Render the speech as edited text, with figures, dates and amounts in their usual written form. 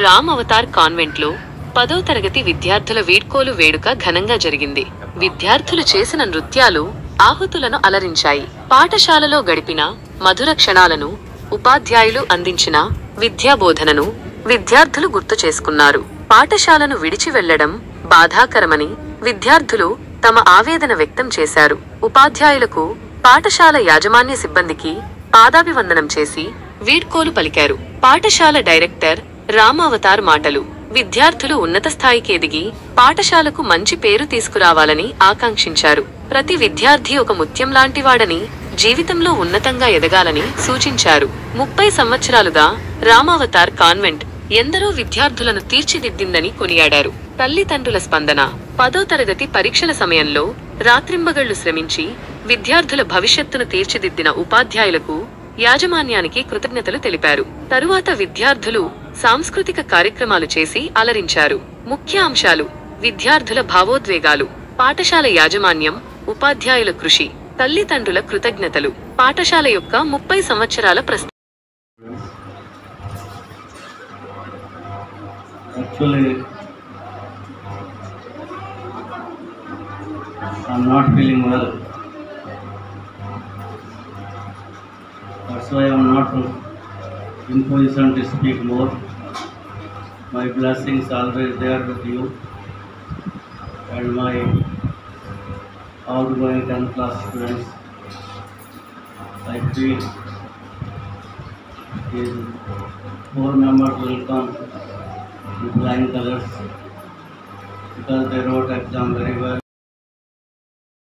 Ram Avatar కాన్వెంట్లో 10వ తరగతి విద్యార్థుల వీడ్కోలు వేడుక ఘనంగా జరిగింది. విద్యార్థులు చేసిన నృత్యాలు ఆహుతులను అలరించాయి. పాఠశాలలో గడిపిన మధుర క్షణాలను, ఉపాధ్యాయులు అందించిన విద్యాబోధనను విద్యార్థులు గుర్తు చేసుకున్నారు. పాఠశాలను విడిచి వెళ్లడం బాధాకరమని విద్యార్థులు తమ ఆవేదన వ్యక్తం చేశారు. ఉపాధ్యాయులకు, పాఠశాల యాజమాన్య సిబ్బందికి పాదాభివందనం చేసి వీడ్కోలు పలికారు. పాఠశాల డైరెక్టర్ రామ్ అవతార్ మాటలు: విద్యార్థులు ఉన్నత స్థాయికి ఎదిగి పాఠశాలకు మంచి పేరు తీసుకురావాలని ఆకాంక్షించారు. ప్రతి విద్యార్థి ఒక ముత్యం లాంటివాడని, జీవితంలో ఉన్నతంగా ఎదగాలని సూచించారు. 30 సంవత్సరాలుగా రామ్ అవతార్ కాన్వెంట్ ఎందరో విద్యార్థులను తీర్చిదిద్దిందని కొనియాడారు. తల్లిదండ్రుల స్పందన: 10వ తరగతి పరీక్షల సమయంలో రాత్రింబగళ్లు శ్రమించి విద్యార్థుల భవిష్యత్తును తీర్చిదిద్దిన ఉపాధ్యాయులకు, యాజమాన్యానికి కృతజ్ఞతలు తెలిపారు. తరువాత విద్యార్థులు సాంస్కృతిక కార్యక్రమాలు చేసి అలరించారు. ముఖ్య అంశాలు: విద్యార్థుల భావోద్వేగాలు, పాఠశాల యాజమాన్యం, ఉపాధ్యాయుల కృషి, తల్లిదండ్రుల కృతజ్ఞతలు. పాఠశాల యొక్క 30 సంవత్సరాల ప్రస్థానం. Actually, I'm not feeling well. That's why I'm not in position to speak more. My blessings always there with you and my outgoing 10th class students. I feel these 4 members will come with flying colors because they wrote exam very well.